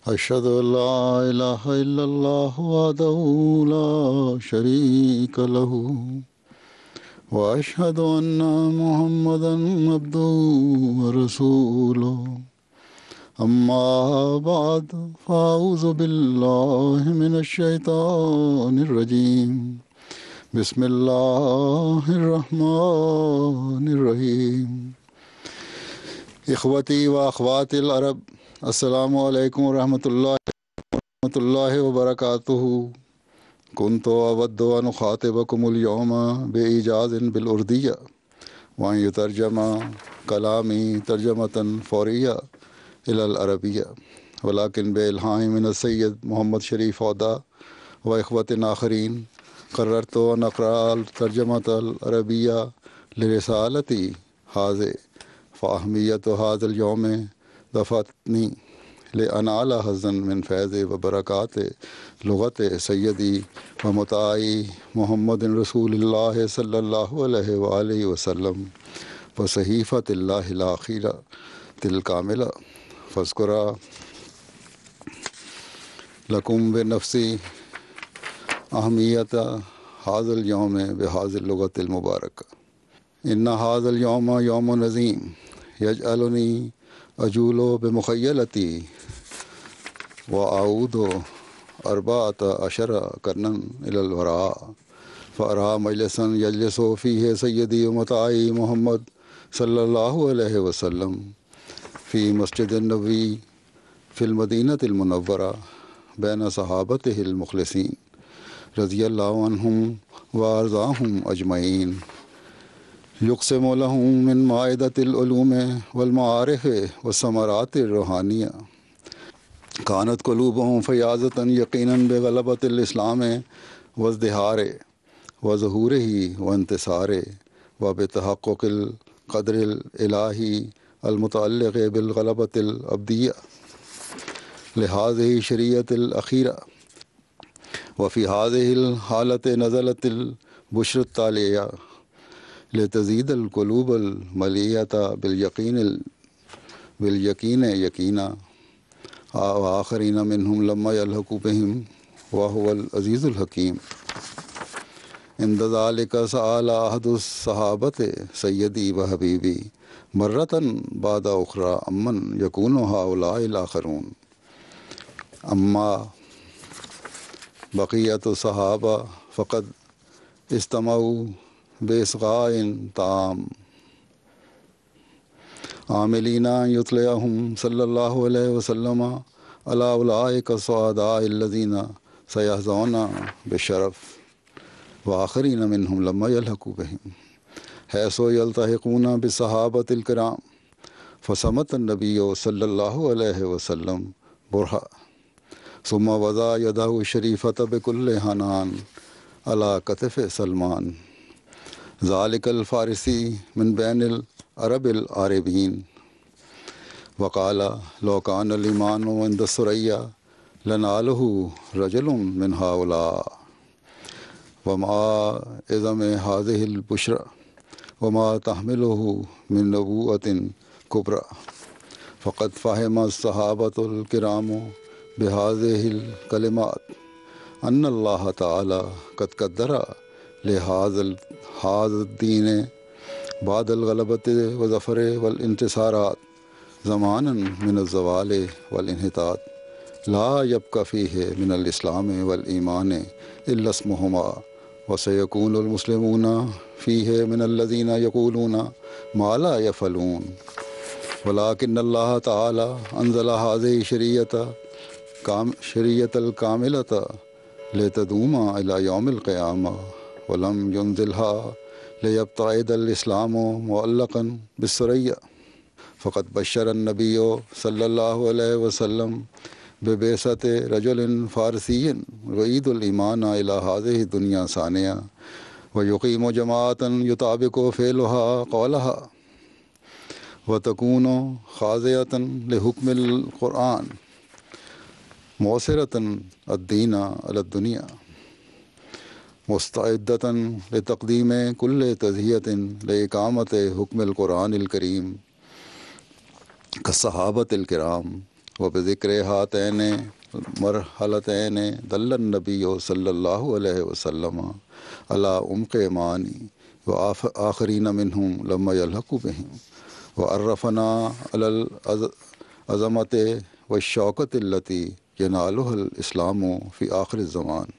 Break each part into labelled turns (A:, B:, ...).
A: أشهد أن لا إله إلا الله وحده لا شريك له وأشهد أن محمدا عبده ورسوله أما بعد فأعوذ بالله من الشيطان الرجيم بسم الله الرحمن الرحيم إخوتي وأخواتي العرب السلام علیکم ورحمۃ اللہ وبرکاتہ كنت أود أن أخاطبكم اليوم بإيجاز بالأردية وأن يترجم كلامي ترجمة فورية إلى العربية ولكن بإلهام من السيد محمد شريف عودة وإخوة آخرين قررت أن أقرأ الترجمة العربية لرسالتي هذه فأهمية هذا اليوم دفعتني لأنال حظا من فیض و برکات لغت سیدی و مطاعی محمد رسول اللہ صلی اللہ علیہ وآلہ وسلم و صحیفۃ اللہ الأخیرہ الکاملہ فاذکرا لکم بنفسی اہمیت هذا اليوم بهذه اللغة المبارکہ ان هذا اليوم یوم عظیم یجعلنی أجول بمخيلتي وأعود 14 قرنا إلى الوراء فأرى مجلسا يجلس فيه سيدي ومطاعي محمد صلى الله عليه وسلم في مسجد النبوي في المدينة المنورة بين صحابته المخلصين رضي الله عنهم وأرضاهم أجمعين يقسم لهم من مائدة العلوم والمعارف والثمرات الروحانية كانت قلوبهم فياضة يقينا بغلبة الإسلام وازدهاره وظهوره وانتصاره وبتحقق القدر الإلهي المتعلق بالغلبة الأبدية لهذه الشريعة الأخيرة وفي هذه الحالة نزلت البشر التالية لتزيد القلوب المليئة باليقين يقينا وآخرين منهم لما يلحقوا بهم وهو العزيز الحكيم عند ذلك سأل أحد الصحابة سيدي وحبيبي مرة بعد أخرى أمن يكون هؤلاء الآخرون أما بقية الصحابة فقد استمعوا بإصغاء تام عاملين يطلعهم صلى الله عليه وسلم على أولئك السعداء الذين سيحظون بالشرف وآخرين منهم لما يلحقوا بهم حيث يلتحقون بالصحابة الكرام فصمت النبي صلى الله عليه وسلم برهة ثم وضع يده الشريفة بكل حنان على كتف سلمان ذلك الفارسي من بين العرب العاربين وقال لو كان الإيمان عند الثريا لناله رجل من هؤلاء وما عظم هذه البشرى وما تحمله من نبوة كبرى فقد فهم الصحابة الكرام بهذه الكلمات أن الله تعالى قد قدر لهذا الدين بعد الغلبة والظفر والانتصارات زمانا من الزوال والانحطاط لا يبقى فيه من الإسلام والإيمان إلا اسمهما وسيكون المسلمون فيه من الذين يقولون ما لا يفعلون ولكن الله تعالى أنزل هذه شريعة الكاملة لتدوم إلى يوم القيامة ولم ينزلها ليبتعد الإسلام معلقا بالثريا فقد بشر النبي صلى الله عليه وسلم ببعثة رجل فارسي يعيد الإيمان إلى هذه الدنيا ثانية ويقيم جماعة يطابق فعلها قولها وتكون خاضعة لحكم القرآن موسرة الدين على الدنيا مستعدة لتقديم كل تضحية لإقامة حكم القرآن الكريم كالصحابة الكرام و بذکر ہاتین مرحلتین دل النبی صلی اللہ علیہ وسلم علی عمق معانی و آخرین منہم لما یلحق بہم و عرفنا علی العظمت والشوکت التی ینالها الاسلام فی آخر الزمان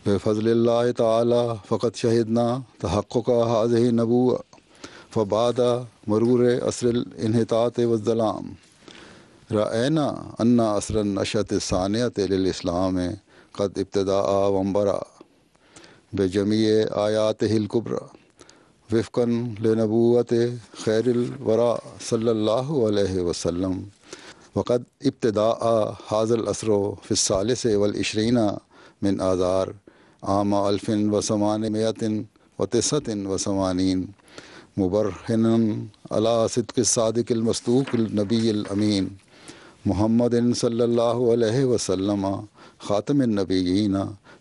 A: بفضل اللہ تعالی فقط شہدنا تحقق هذه النبوة فبعد مرور عصر الانحطاط والظلام رأینا ان عصر النشأة الثانیة للاسلام قد ابتدأ وانبرأ بجمیع آیاته الکبرى وفقا لنبوت خیر الورى صلی اللہ علیہ وسلم وقد ابتدأ هذا العصر في الثالث والعشرين من آذار عام 1889 مبرهنا على صدق الصادق المصدوق النبی الامین محمد صلی اللہ علیہ وسلم خاتم النبیین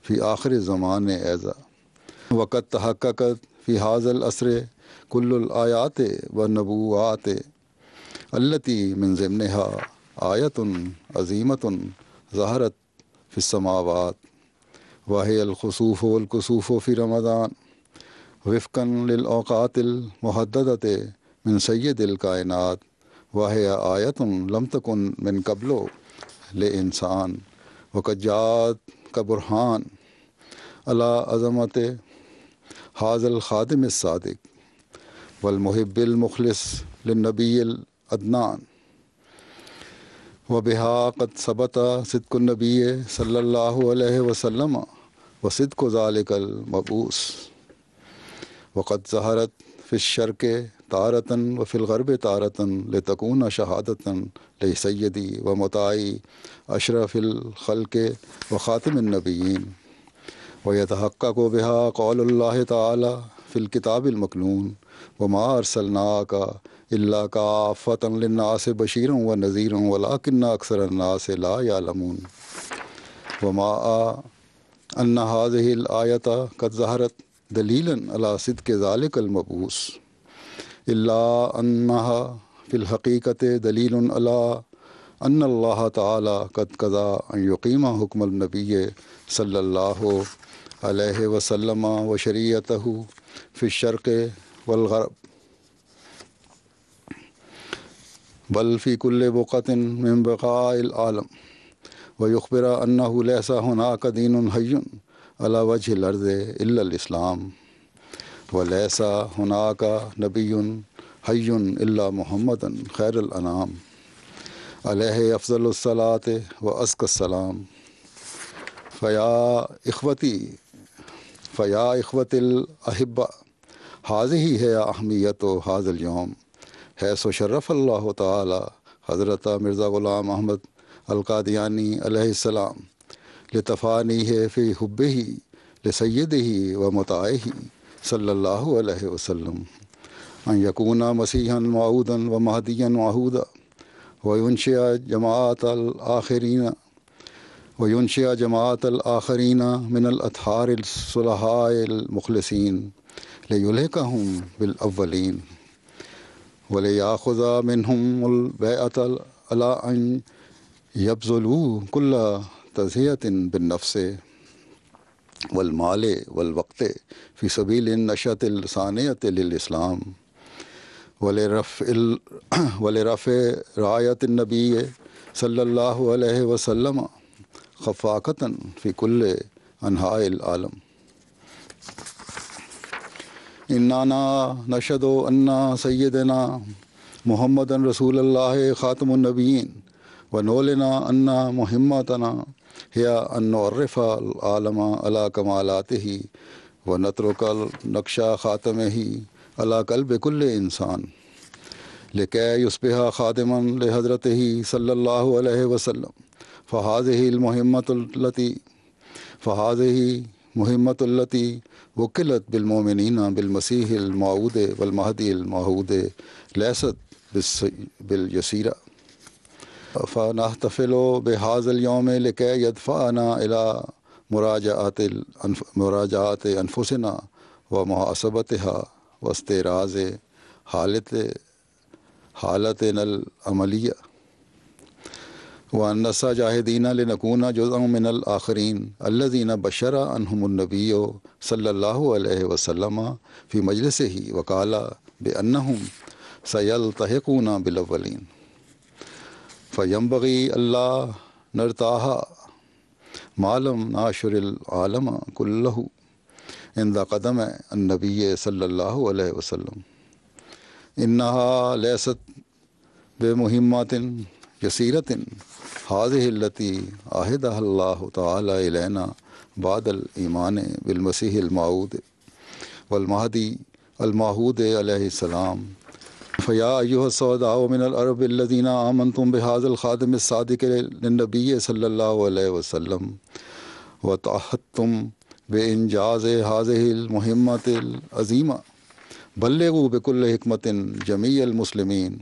A: فی آخر الزمان ایضا وقد تحققت فی هذا العصر کل الآیات والنبوات التي من ضمنها آیت عظیمت ظہرت فی السماوات وهي الخسوف والکسوف فی رمضان وفقا للأوقات المحددة من سید الکائنات وهي آیت لم تکن من قبل لإنسان وقد جاءت كبرهان على عظمت هذا الخادم الصادق والمحب المخلص للنبي العدنان وبها قد ثبت صدق النبي صلی اللہ علیہ وسلم وصدق ذلك المبعوث وقد ظہرت فی الشرق تارة وفي الغرب تارة لتكون شہادة لسیدی ومطاعی اشرف الخلق وخاتم النبیین ويتحقق بها قول اللہ تعالی فی الکتاب المکنون وما ارسلناک الا کافۃ للناس بشیرا ونذیرا ولکن اکثر الناس لا یعلمون وما ان هذه الآیۃ قد ظہرت دلیلا علی صدق ذلك المبعوث الا انها فی الحقیقت دلیل علی ان اللہ تعالی قد قضى ان یقیم حکم النبی صلی اللہ علیہ وسلم وشریعتہ فی الشرق والغرب بل فی کل بقعۃ من بقاع العالم ویخبر انہ لیس ہناک دین حی علی وجہ الارض الا الاسلام ولیس ہناک نبی حی الا محمد خیر الانام علیہ افضل الصلاۃ وازکی السلام فیا اخوتی الاحبہ هذه ہے اہمیت هذا اليوم حیث شرف اللہ تعالی حضرت مرزا غلام احمد القادیانی علیہ السلام لتفانیہ فی حبہ لسیدہ ومطاعہ صلی اللہ علیہ وسلم ان یکون مسیحا موعودا ومہدیا معہودا وینشئ جماعت الآخرین من الاطہار الصلحاء المخلصین لیلحقہم بالاولین ولیأخذ منہم البیعۃ علی ان یبذلوا کل تضحیۃ بالنفس والمال والوقت فی سبیل النشأۃ الثانیۃ للاسلام ولرفع رایۃ النبی صلی اللہ علیہ وسلم خفاقۃ فی کل انحاء العالم اننا نشہد ان سیدنا محمد رسول اللہ خاتم النبیین ونولنا ان مہمتنا ہی ان نعرف العالم علی کمالاتہ ونترک نقش خاتمہ علی قلب کل انسان لکی یصبح خادما لحضرتہ صلی اللہ علیہ وسلم فہذہ مہمت التی وکلت بالمؤمنین بالمسیح الموعود والمہدی الموعود لیست بالیسیرہ فنحتفل بهذا اليوم لكي يدفعنا إلى مراجعة أنفسنا ومحاسبتها واستيراز حالتنا العملية وَأَنَّسَا جَاهِدِينَ لِنَكُونَ جُزْءًا مِّنَ الْآخِرِينَ الَّذِينَ بَشَّرَ عَنْهُمُ النَّبِيُّ صلی اللہ علیہ وسلم فی مجلسہ وقال بِأَنَّهُمْ سَيَلْتَحِقُونَ بِالْأَوَّلِينَ فَيَنبَغِي أَلَّا نَرْتَاحَ مَا لَمْ نَعْشُرِ الْعَالَمَ كُلَّهُ عند قدم النبی صلی اللہ علیہ وسلم انہا لیست بمہمات یسیرۃ هذه التي عاہدها اللہ تعالی الینا بعد الایمان بالمسیح الموعود والمہدی الموعود علیہ السلام فیا ایھا السعداء من العرب الذین آمنتم بهذا الخادم الصادق للنبی صلی اللہ علیہ وسلم وتعہدتم بإنجاز هذه المہمۃ العظیمہ بلغوا بكل حکمة جميع المسلمین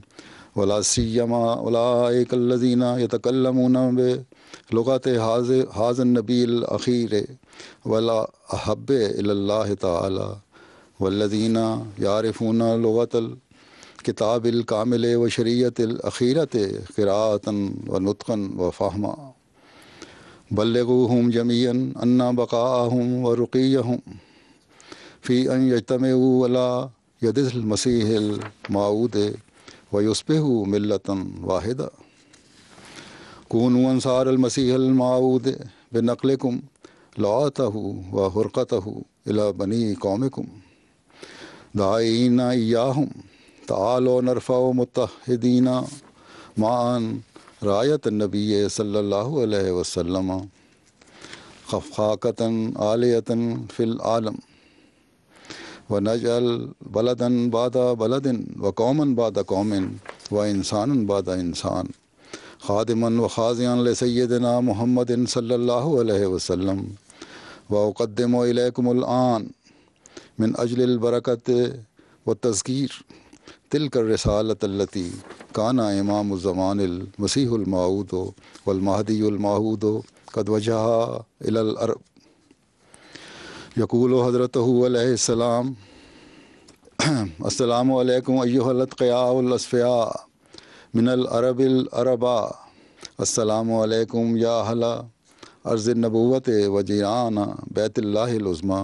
A: ولا سیما اولئک الذین یتکلمون بلغت هذا النبی الاخیر ولا احب الی اللہ تعالی والذین یعرفون لغت الکتاب الکامل وشریعت الاخیرۃ قراءۃ ونطقا وفہما بلغوہم جمیعا ان بقاءہم ورقیہم فی ان یجتمعوا علی ید المسیح الموعود ویصبحوا ملۃ واحدہ کونوا انصار المسیح الموعود بنقلکم لعاتہ وحرقتہ الی بنی قومکم داعین ایاہم تعالوا نرفع متحدین معا رایت النبی صلی اللہ علیہ وسلم خفاقۃ عالیۃ فی العالم ونجعل بلدا بعد بلد وقوما بعد قوم وانسانا بعد انسان خادما وخاضعا لسیدنا محمد صلی اللہ علیہ وسلم واقدم الیکم الآن من اجل البرکۃ والتذکیر تلک الرسالۃ التی کان امام الزمان المسیح الموعود والمہدی الموعود قد وجہ الی العرب یقول حضرتہ علیہ السلام السلام علیکم ایھا الاتقیاء الاصفیاء من العرب العرباء السلام علیکم یا اہل ارض النبوۃ وجیران بیت اللہ العظمی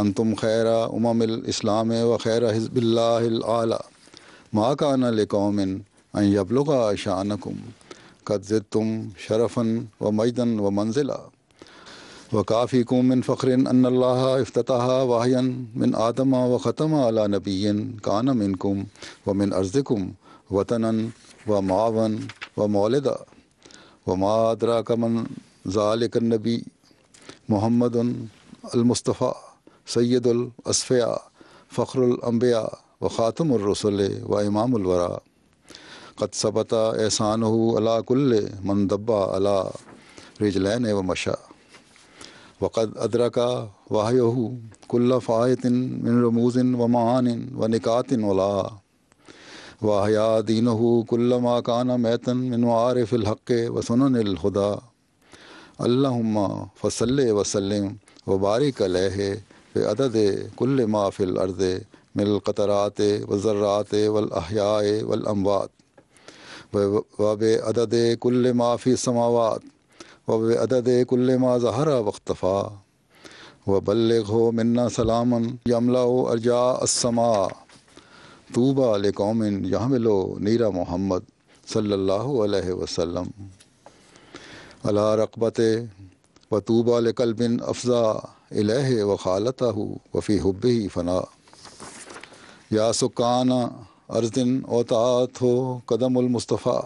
A: انتم خیر امم الاسلام وخیر حزب اللہ الاعلی ما کان لقوم ان یبلغ شأنکم قد زدتم شرفا ومجدا ومنزلا وکافیکم من فخر ان اللہ افتتح وحیا من آدم وختم علی نبی کان منکم ومن ارضکم وطنا ومعوا ومولدا وما ادراک من ذلک النبی محمد المصطفیٰ سید الاصفیاء فخر الانبیاء وخاتم الرسل وامام الورا قد ثبت احسانہ علی کل من دب علی رجلین ومشى وقد ادرک وحیہ کل فایت من رموز ومعان ونکات ولا واحیا دینہ کل ما کان میتا من معارف الحق وسنن الہدی اللہم فصل وسلم وبارک علیہ بعدد کل ما فی الارض من القطرات والذرات والاحیاء والاموات وبعدد کل ما فی السماوات وبعدد کل ما ظہر واختفا وبلغہ منا سلاما یملأ ارجاء السماء طوبى لقوم یحملوا نیر محمد صلی اللہ علیہ وسلم علی رقبت وطوبى لقلب افضى الیہ وخالتہ وفی حبہ فنا یا سکان ارض اوطاعتہ قدم المصطفیٰ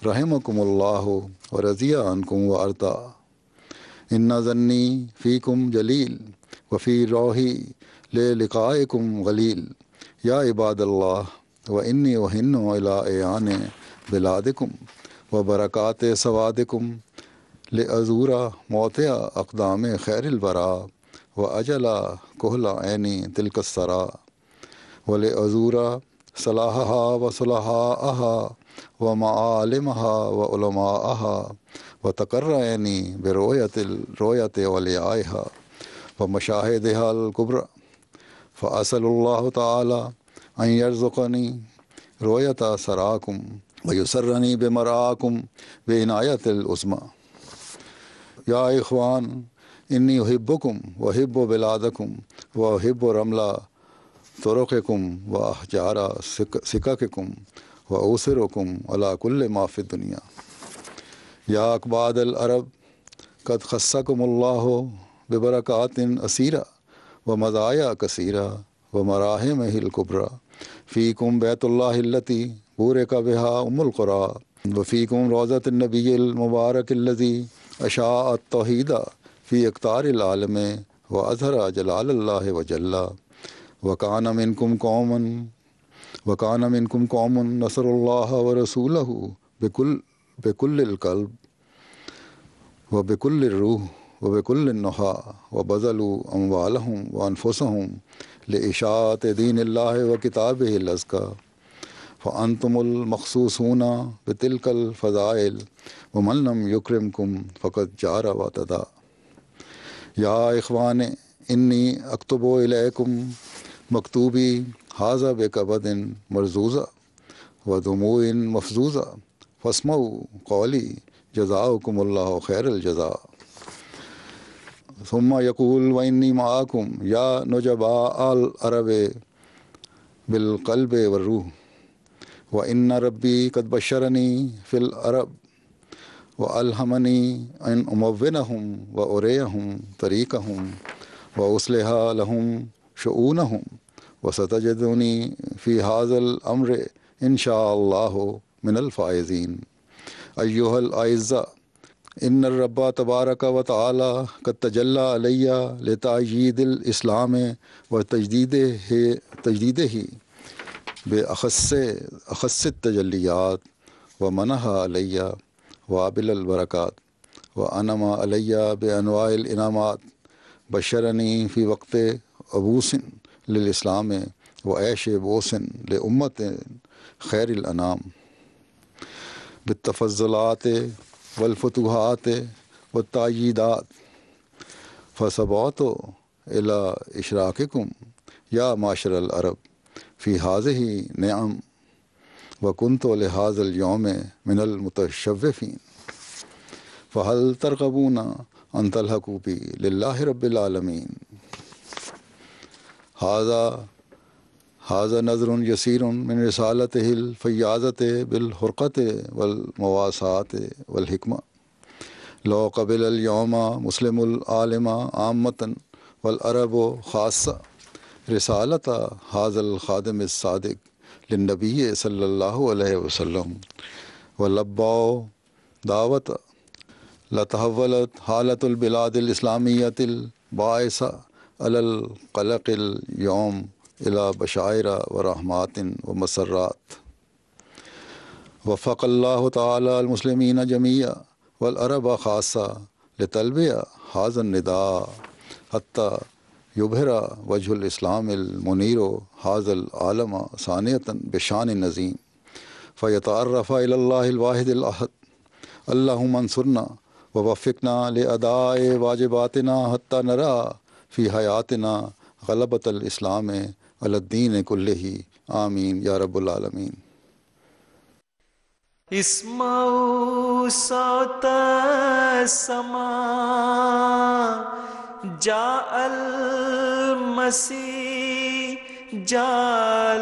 A: رحمکم اللہ ورضی عنکم وارضا ان ظنی فیکم جلیل وفی روحی للقائکم غلیل یا عباد اللہ وانی احن الی اعیان بلادکم وبرکات سوادکم لازور موطع اقدام خیر الورا واجل کحل عینی تلک السرا ولازور صلاحها وصلحاءها ومعالمها وعلماءها وتقر عینی برؤیت اولیائها ومشاہدها الکبری فأسأل اللہ تعالی ان یرزقنی رؤیت سراکم ویسرنی بمرآکم بعنایت العظمی. یا اخوان انی احبکم واحب بلادکم واحب رملہ طرقکم واحجار سکککم واؤثرکم علی کل ما فی الدنیا. یا اکباد العرب قد خصکم اللہ ببرکات اسیرہ ومزایا کثیرہ ومراحمہ الکبریٰ. فیکم بیت اللہ التی بورک بہا ام القری وفیکم روضۃ النبی المبارک الذی اشاع التوحید فی اقطار العالم واظہر جلال اللہ وجلہ. وکان منکم قوم نصر اللہ ورسولہ بکل القلب وبکل الروح وبکل النحا وبذلوا اموالہم وانفسہم لاشاعۃ دین اللہ وکتابہ الازکی. فانتم المخصوصون بتلک الفضائل ومن لم یکرمکم فقد جار واعتدی. یا اخوان انی اکتب الیکم مکتوبی ھذا بکبد مرزوزہ ودموع مفزوزہ فاسمعوا قولی جزاؤکم اللہ خیر الجزاء. ثم یقول وانی معکم یا نجباء العرب بالقلب والروح وان ربی قد بشرنی فی العرب والہمنی ان امونہم واریہم طریقہم واصلح لہم شؤونہم وستجدنی فی ھذا الامر ان شاء اللہ من الفائزین. ایھا الاعزاء ان الرب تبارک و تعالی قد تجلی علی لتأیید الاسلام و تجدیدہ باخص التجلیات ومنح علی وابل البرکات وانعم علی بانواع الانعامات. بشرنی فی وقت عبوس للاسلام وعیش بوس لامت خیر الانام بالتفضلات والفتوحات والتأییدات. فصبوت الی اشراککم یا معشر العرب فی ھذہ نعم وکنت لھذا اليوم من المتشوفین. فہل ترغبون ان تلحقوا بی للہ رب العالمین. ھذا نظر یسیر من رسالتہ الفیاضۃ بالحرقۃ والمواساۃ والحکمہ. لو قبل اليوم مسلم العالم عامۃ والعرب خاصہ رسالۃ ھذا الخادم الصادق للنبی صلی اللہ علیہ وسلم ولبوا دعوت لتحولت حالت البلاد الاسلامیۃ الباعثہ علی القلق اليوم الی بشائر و رحمات و مسرات. وفق اللہ تعالی المسلمین جمیعا والعرب خاصہ لتلبیہ ھذا النداء حتی یبہر وجہ الاسلام المنیر ھذا العالم ثانیۃ بشان نظیم. فیتعرف الی اللہ الواحد الاحد. اللہم انصرنا ووفقنا لاداء واجباتنا حتی نرى فی حیاتنا غلبۃ الاسلام علی الدین کلہ. آمین یا رب العالمین.
B: اسمعوا صوت السماء جاء المسیح جاء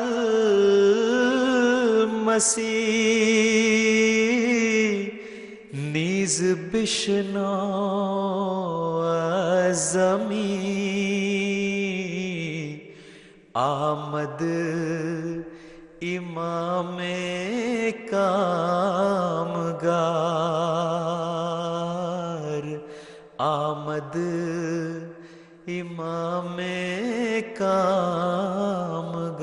B: المسیح. نیز بشنو زمین آمد امام کامگار. آمد امام کامگار.